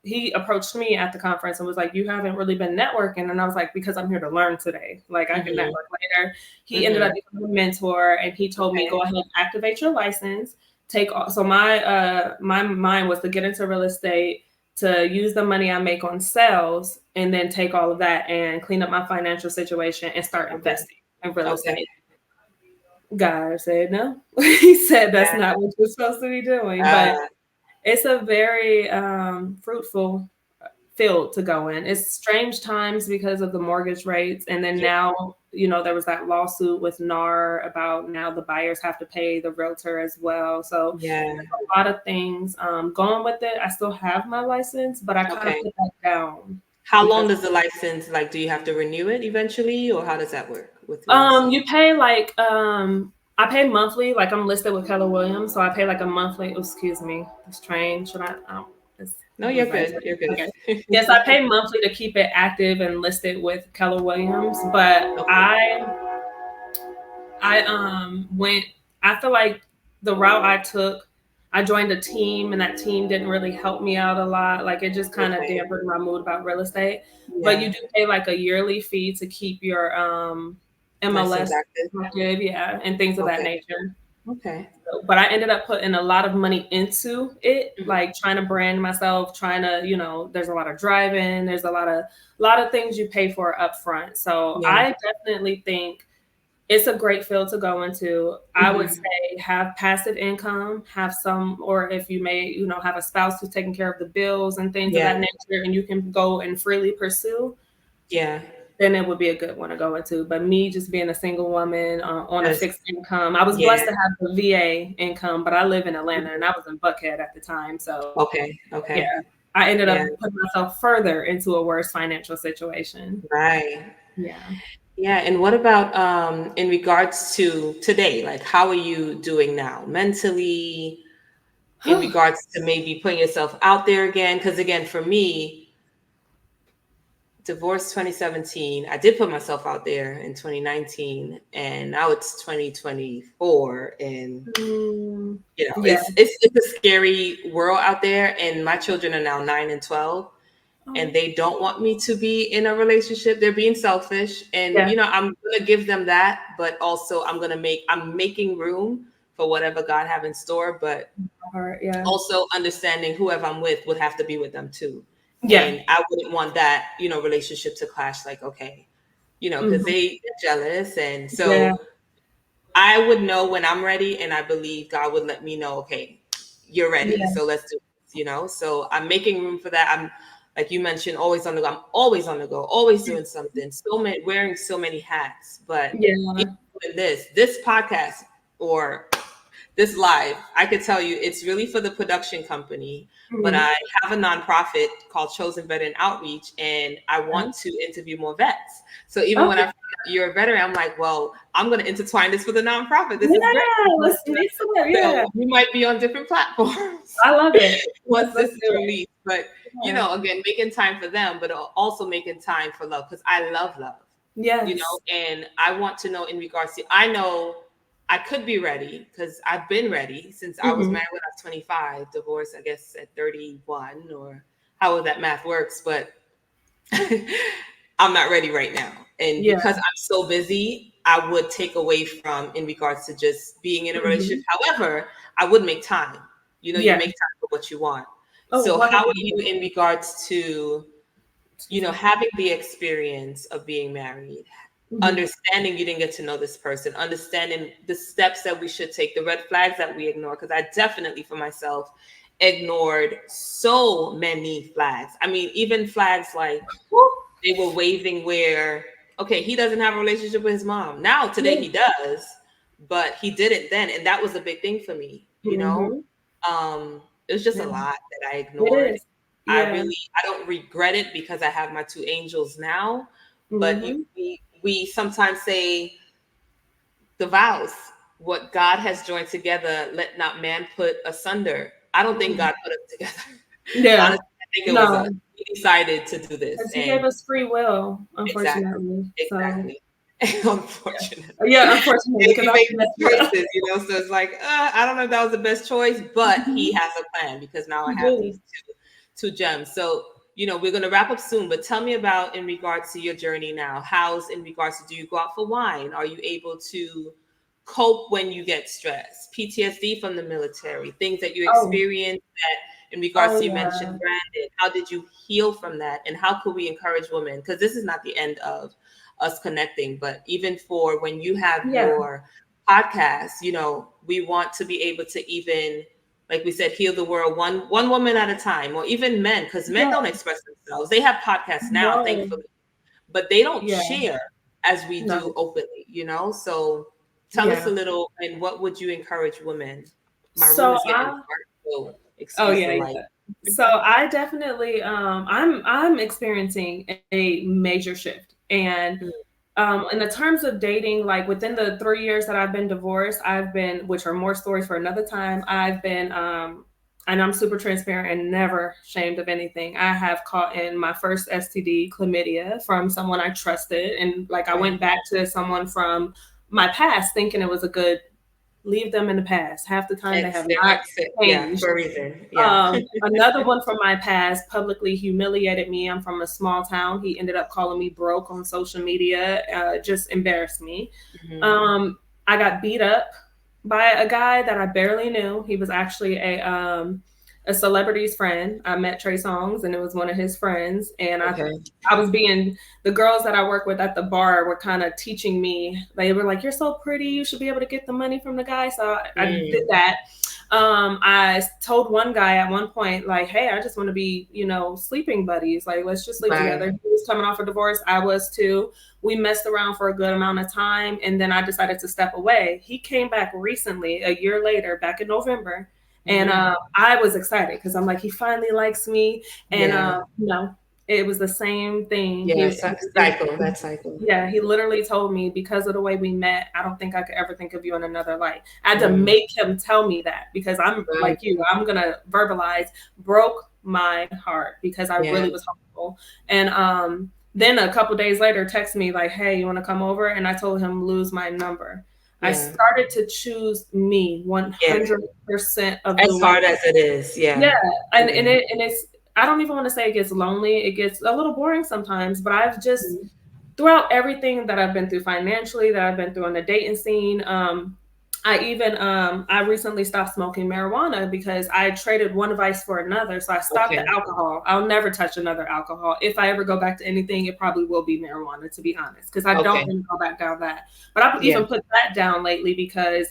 he approached me at the conference and was like, you haven't really been networking. And I was like, because I'm here to learn today. Like, I can network later. He ended up becoming a mentor, and he told me, go ahead and activate your license. So my mind was to get into real estate, to use the money I make on sales, and then take all of that and clean up my financial situation and start investing in real estate. God said no. He said that's not what you're supposed to be doing. But it's a very fruitful field to go in. It's strange times because of the mortgage rates. And then now, there was that lawsuit with NAR about now the buyers have to pay the realtor as well. So Yeah. a lot of things going with it. I still have my license, but I kind of Okay. put that down. How long Because does the license, like, do you have to renew it eventually, or how does that work with real estate? you pay like I pay monthly. Like I'm listed with Keller Williams, so I pay like a monthly. Oh, excuse me, this train. Should I? This No, you're blue light. good. You're good. Okay. Yes, I pay monthly to keep it active and listed with Keller Williams. But Okay. I went. I feel like the route I took. I joined a team, and that team didn't really help me out a lot. Like it just kind of Okay. dampened my mood about real estate. But you Yeah. do pay like a yearly fee to keep your License MLS active. active, yeah, and things of that Okay. nature. Okay. But I ended up putting a lot of money into it, Mhm. like trying to brand myself, trying to, there's a lot of driving, there's a lot of things you pay for upfront. So Yeah. I definitely think it's a great field to go into. I would Mhm. say have passive income, have some, or if you may, have a spouse who's taking care of the bills and things of Yeah. that nature, and you can go and freely pursue, Yeah. then it would be a good one to go into. But me just being a single woman on a That's, fixed income, I was yeah. blessed to have the VA income, but I live in Atlanta and I was in Buckhead at the time. So Okay. yeah, Okay. I ended Yeah. up putting myself further into a worse financial situation. Right. Yeah. Yeah. And what about in regards to today? Like, how are you doing now mentally in regards to maybe putting yourself out there again? Because again, for me, divorced 2017. I did put myself out there in 2019, and now it's 2024, and Mm, yeah. it's a scary world out there. And my children are now 9 and 12, and Oh, they don't want me to be in a relationship. They're being selfish, and yeah. I'm gonna give them that, but also I'm making room for whatever God have in store, but All right. Yeah. also understanding whoever I'm with would have to be with them too. Yeah. And I wouldn't want that, relationship to clash. Like, okay, because Hmm. they're jealous. And Yeah. so I would know when I'm ready, and I believe God would let me know, okay, you're ready. Yeah. So let's do this. So I'm making room for that. I'm, like you mentioned, always on the go. I'm always on the go, always doing something, so many, wearing so many hats. But Yeah. even in this podcast, or this live, I could tell you it's really for the production company, but Hmm. I have a nonprofit called Chosen Veteran Outreach, and I want to interview more vets. So even when I Okay. found out you're a veteran, I'm like, well, I'm going to intertwine this with a nonprofit. This is great. Yeah. Let's mix it up. Yeah. So we might be on different platforms I love it. once Let's this is do it. released. But Yeah. again, making time for them, but also making time for love, because I love love, Yes. and I want to know in regards to, I know I could be ready because I've been ready since I was Hmm. married when I was 25, divorced, I guess, at 31, or however that math works. But I'm not ready right now. And Yeah. because I'm so busy, I would take away from in regards to just being in a relationship. Hmm. However, I would make time. You Yeah. make time for what you want. Oh, So how are 100%. you in regards to, Excuse me. having the experience of being married, Hmm. understanding you didn't get to know this person, understanding the steps that we should take, the red flags that we ignore? Because I definitely, for myself, ignored so many flags. I mean, even flags like they were waving where, okay, he doesn't have a relationship with his mom. Now, today, Yeah. he does, but he didn't then. And that was a big thing for me. Hmm. It was just a Yeah. lot that I It ignored. is. Yeah. I don't regret it because I have my two angels now. But Hmm. we sometimes say the vows, what God has joined together, let not man put asunder. I don't think God put us together. Yeah. Honestly, I think it was No, us. We decided to do this. because he And gave us free will, exactly, unfortunately. So exactly. Unfortunately. yeah, unfortunately, And because we I made was the messing it up. choices. So it's like, I don't know if that was the best choice, but he Mhm. has a plan, because now I He have do. these two gems. So, we're going to wrap up soon, but tell me about in regards to your journey now. How's in regards to, do you go out for wine? Are you able to cope when you get stressed? PTSD from the military, things that you Oh, experience that in regards oh to, you yeah, mentioned Brandon, how did you heal from that? And how could we encourage women? Because this is not the end of us connecting, but even for when you have yeah. your podcast, we want to be able to even like we said, heal the world one woman at a time, or even men, because men Yeah, don't express themselves. They have podcasts now, no, thankfully, but they don't yeah, share as we do no, openly, So tell us a yeah. little, and what would you encourage women? My room So is getting I, dark, so oh excuse the yeah, light. yeah. So I definitely, I'm experiencing a major shift, and Mm, in the terms of dating, like within the 3 years that I've been divorced, which are more stories for another time, I've been, and I'm super transparent and never ashamed of anything. I have caught in my first STD, chlamydia, from someone I trusted. And like I right. went back to someone from my past thinking it was a good, leave them in the past. Half the time they have Their not exit, yeah, changed. for a reason. Yeah. Another one from my past publicly humiliated me. I'm from a small town. He ended up calling me broke on social media, just embarrassed me. Mhm. I got beat up by a guy that I barely knew. He was actually a celebrity's friend. I met Trey Songz, and it was one of his friends. And Okay. I was being, the girls that I work with at the bar were kind of teaching me. They were like, "You're so pretty. You should be able to get the money from the guy." So I did Mm, that. I told one guy at one point, like, "Hey, I just want to be, sleeping buddies. Like, let's just sleep right. together." He was coming off a divorce. I was too. We messed around for a good amount of time, and then I decided to step away. He came back recently, a year later, back in November, and Mhm. I was excited because I'm like, he finally likes me, and Yeah. no, it was the same thing. Yeah. Cycle. That cycle. Yeah, he literally told me, because of the way we met, I don't think I could ever think of you in another light. I had to Mm, make him tell me that, because I'm right. like you, I'm gonna verbalize, broke my heart because I Yeah. really was hopeful. And then a couple days later, text me like, "Hey, you want to come over?" And I told him, lose my number. I Yeah. started to choose me Yeah. 100% of the As way. hard as it is. Yeah, Yeah. Yeah. and it's, I don't even want to say it gets lonely. It gets a little boring sometimes, but I've just, Mhm. throughout everything that I've been through financially, that I've been through on the dating scene, I recently stopped smoking marijuana because I traded one vice for another. So I stopped the Okay. alcohol. I'll never touch another alcohol. If I ever go back to anything, it probably will be marijuana, to be honest, because I don't Okay. want to go back down that. But I've Yeah. even put that down lately because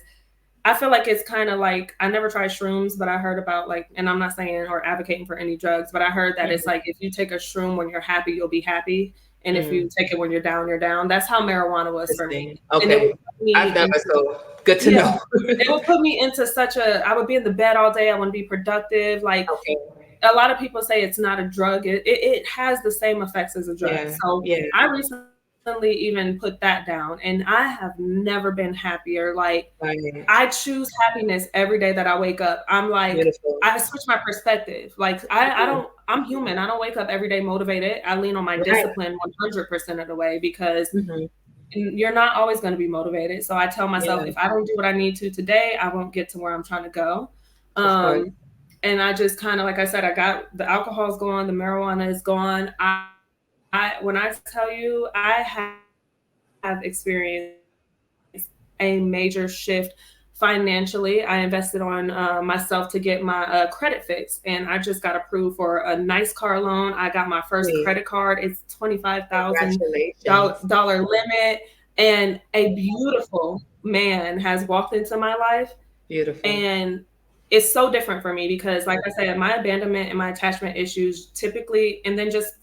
I feel like it's kind of like, I never tried shrooms, but I heard about, like, and I'm not saying or advocating for any drugs, but I heard that it's Mhm. like, if you take a shroom when you're happy, you'll be happy. And if you Mm. take it when you're down, you're down. That's how marijuana was for me. Interesting. And it would Okay. put me I've never, into, so good to yeah, know. it would put me into such a, I would be in the bed all day. I wouldn't be productive. Like, Okay. a lot of people say it's not a drug. It has the same effects as a drug. Yeah. So Yeah. I recently even put that down, and I have never been happier. Like, Right. I choose happiness every day that I wake up. I'm like, Beautiful. I switch my perspective. Like, I Mhm. don't, I'm human. I don't wake up every day motivated. I lean on my Right. discipline 100% of the way, because Mhm. you're not always going to be motivated. So I tell myself, Yeah. if I don't do what I need to today, I won't get to where I'm trying to go. Of course. Um, and I just kind of, like I said, I got, the alcohol's gone, the marijuana is gone. When I tell you, I have experienced a major shift financially. I invested on myself to get my credit fixed, and I just got approved for a nice car loan. I got my first Sweet. credit card. It's $25,000 Congratulations. limit, and a beautiful man has walked into my life, Beautiful. and it's so different for me because, like I said, my abandonment and my attachment issues typically, and then just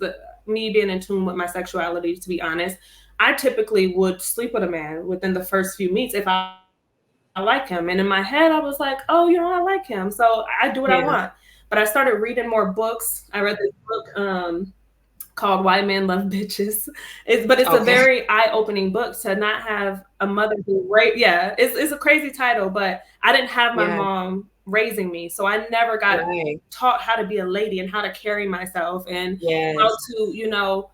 me being in tune with my sexuality, to be honest, I typically would sleep with a man within the first few meets if I like him. And in my head, I was like, "Oh, I like him. So I do what I Yeah. want." But I started reading more books. I read this book called Why Men Love Bitches. But it's a Okay. very eye-opening book to not have a mother who yeah, it's a crazy title, but I didn't have my Yeah. mom raising me. So I never got Right. taught how to be a lady and how to carry myself, and how Yes. to,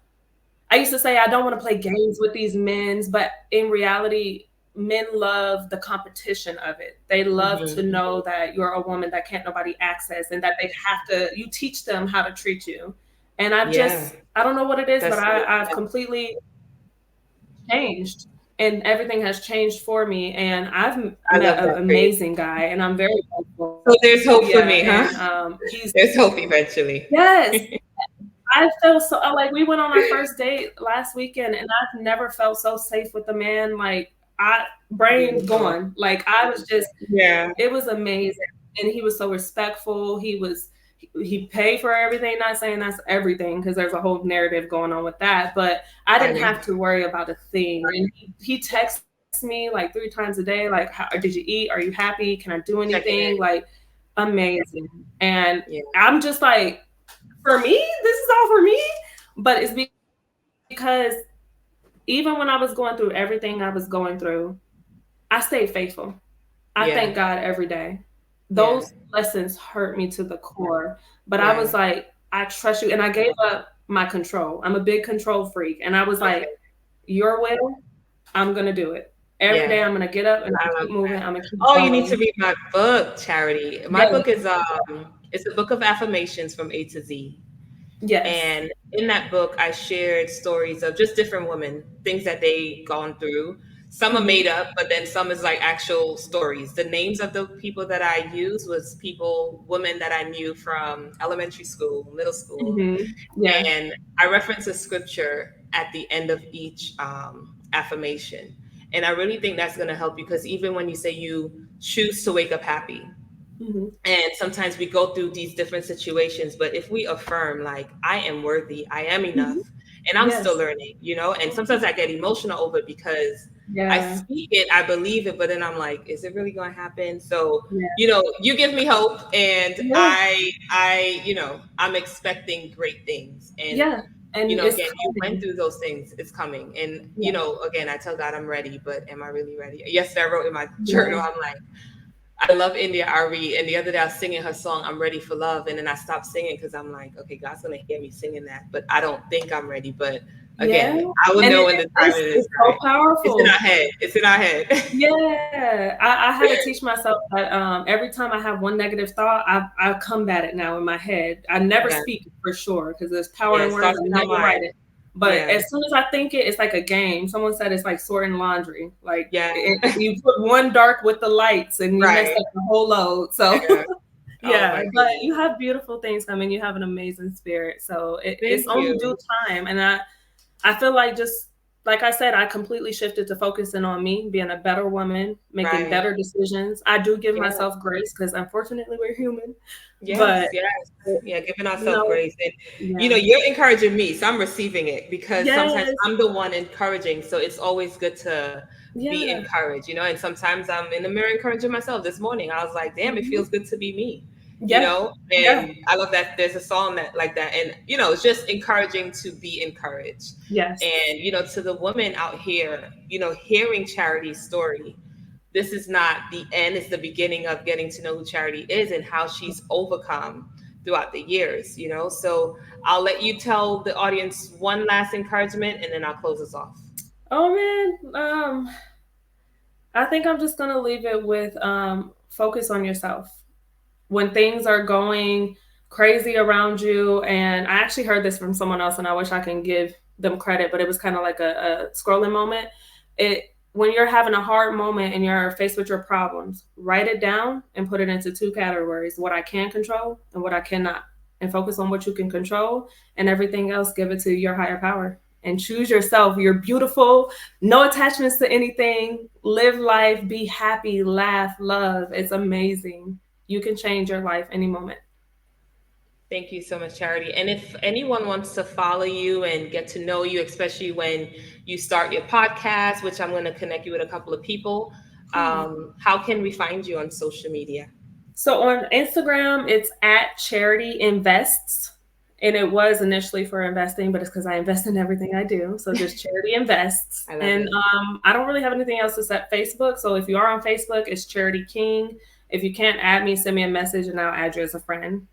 I used to say I don't want to play games with these men, but in reality, men love the competition of it. They love to Mhm. know that you're a woman that can't nobody access, and that they have to, you teach them how to treat you. And Yeah. I don't know what it is, but That's I've yeah. completely changed, and everything has changed for me. And I've I met love an that for you. amazing guy, and I'm very So thankful. there's hope for Yeah. me, huh? And he's, There's hope eventually. yes, I feel so, like, we went on our first date last weekend, and I've never felt so safe with a man. Like, brain Beautiful. gone. Like, I was just, Yeah. it was amazing. and he was so respectful. He paid for everything, not saying that's everything, because there's a whole narrative going on with that, but I I didn't know. have to worry about a thing. And he texts me like 3 times a day, like, did you eat? Are you happy? Can I do Checking anything? in. Like, amazing. And Yeah. I'm just like, for me, this is all for me. But it's because even when I was going through everything I was going through, I stayed faithful. I thank God Yeah. every day. Those Yeah. lessons hurt me to the core, but I was Yeah. like, I trust you. And I gave up my control. I'm a big control freak. And I was Okay. like, your will, I'm going to do it. Every Yeah. day I'm going to get up and I'm I going to love keep moving. that. I'm going to keep Oh, you need to going. read my book, Charity. My Yes. book is it's a book of affirmations from A to Z. Yes. And in that book, I shared stories of just different women, things that they gone through. Some are Hmm. made up, but then some is like actual stories. The names of the people that I used was people, women that I knew from elementary school, middle school, Hmm. Yeah. and I reference a scripture at the end of each affirmation. And I really think that's going to help you because even when you say you choose to wake up happy, Hmm. and sometimes we go through these different situations, but if we affirm, like, I am worthy, I am Hmm. enough, and I'm still Yes. learning, and sometimes I get emotional over it because I Yeah. speak it, I believe it, but then I'm like, is it really going to happen? So, Yeah. you give me hope, and Yeah. I'm expecting great things. And, Yeah. And it's again, you went coming. through those things, it's coming. And, Yeah. again, I tell God I'm ready, but am I really ready? Yesterday, I wrote in my journal, Yeah. I'm like, I love India Ari, and the other day I was singing her song "I'm Ready for Love," and then I stopped singing because I'm like, okay, God's gonna hear me singing that, but I don't think I'm ready. But Yeah. again, I will And know when the time it is it's so right. It's in our powerful. head. It's in our head. Yeah, I had to teach myself that every time I have one negative thought, I combat it now in my head. I never Yeah, speak it for sure because there's power yeah. in It words. starts I in our never write mind. it, but Yeah, as soon as I think it, it's like a game. Someone said it's like sorting laundry. Like yeah. you put one dark with the lights, and you mess Right. up the whole load. So Yeah. Oh yeah, my but goodness. you have beautiful things coming. You have an amazing spirit. So it's Thank only due you. time, and I feel like just like I said, I completely shifted to focusing on me, being a better woman, making Right. better decisions. I do give Yeah. myself grace because unfortunately we're human, Yes, but yes. Yeah, giving you ourselves know, grace. And yeah, you're encouraging me, so I'm receiving it because sometimes yes, I'm the one encouraging. So it's always good to be yeah, encouraged. And sometimes I'm in the mirror encouraging myself. This morning I was like, damn, it mhm, feels good to be me. yeah, yeah, And I love that there's a song that like that. And it's just encouraging to be encouraged. yes. And to the woman out here, hearing Charity's story, this is not the end, it's the beginning of getting to know who Charity is and how she's overcome throughout the years. So I'll let you tell the audience one last encouragement and then I'll close us off. Oh man, I think I'm just gonna leave it with focus on yourself. When things are going crazy around you. And I actually heard this from someone else, and I wish I can give them credit, but it was kind of like a scrolling moment. It When you're having a hard moment and you're faced with your problems, write it down and put it into two categories: what I can control and what I cannot. And focus on what you can control, and everything else give it to your higher power. And choose yourself. You're beautiful. No attachments to anything. Live life, be happy, laugh, love. It's amazing. You can change your life any moment. Thank you so much, Charity. And if anyone wants to follow you and get to know you, especially when you start your podcast, which I'm going to connect you with a couple of people, Cool. how can we find you on social media? So on Instagram, it's at charityinvests. And it was initially for investing, but it's because I invest in everything I do. So just charity invests. I love And it. I don't really have anything else except Facebook. So if you are on Facebook, it's Charity King. If you can't add me, send me a message and I'll add you as a friend.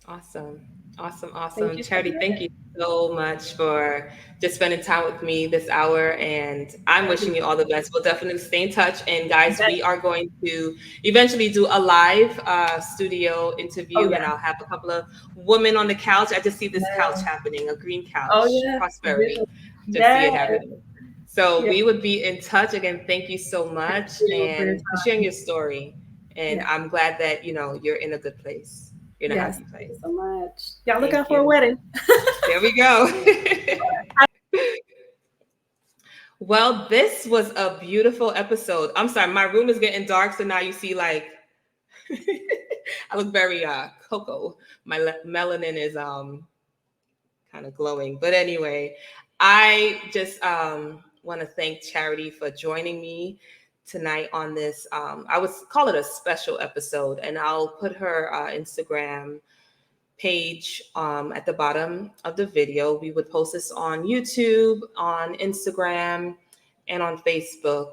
Awesome. Awesome. Thank Awesome. you so Charity, thank much. you so much for just spending time with me this hour. And I'm wishing you all the best. We'll definitely stay in touch. And guys, Yes. we are going to eventually do a live studio Oh, interview, yeah. and I'll have a couple of women on the couch. I just see this couch Yeah. happening, a green Oh, couch, yeah. prosperity. Just see Yeah. it happening. So Yeah. we would be in touch again. Thank you so Thank much you for your and for sharing time. your story. And Yeah. I'm glad that you're in a good place. You're in a Yes. happy Thank place. you so much. Y'all look Thank out for a you. wedding. There we go. Well, this was a beautiful episode. I'm sorry, my room is getting dark, so now you see like I look very cocoa. My melanin is kind of glowing. But anyway, I just want to thank Charity for joining me tonight on this. I would call it a special episode, and I'll put her Instagram page at the bottom of the video. We would post this on YouTube, on Instagram, and on Facebook.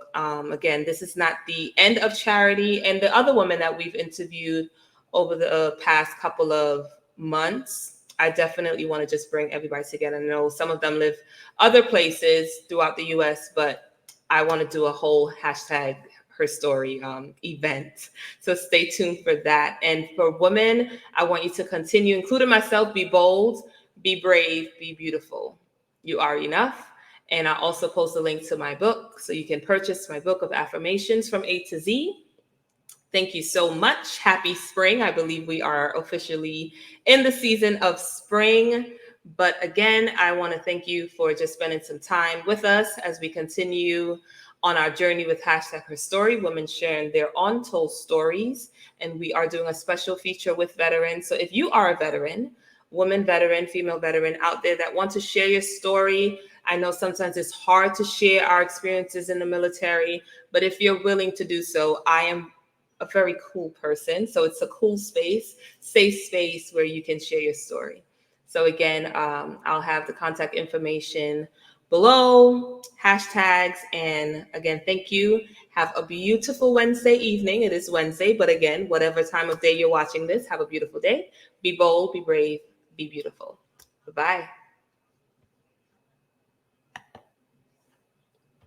Again, this is not the end of Charity and the other women that we've interviewed over the past couple of months. I definitely want to just bring everybody together. I know some of them live other places throughout the US, but I want to do a whole hashtag her story event. So stay tuned for that. And for women, I want you to continue, including myself, be bold, be brave, be beautiful. You are enough. And I also post a link to my book so you can purchase my book of affirmations from A to Z. Thank you so much. Happy spring. I believe we are officially in the season of spring. But again, I want to thank you for just spending some time with us as we continue on our journey with hashtag her story, women sharing their untold stories. And we are doing a special feature with veterans. So if you are a veteran, woman veteran, female veteran out there that want to share your story, I know sometimes it's hard to share our experiences in the military, but if you're willing to do so, I am a very cool person. So it's a cool space, safe space where you can share your story. So again, I'll have the contact information below, hashtags, and again, thank you. Have a beautiful Wednesday evening. It is Wednesday, but again, whatever time of day you're watching this, have a beautiful day. Be bold, be brave, be beautiful. Bye-bye.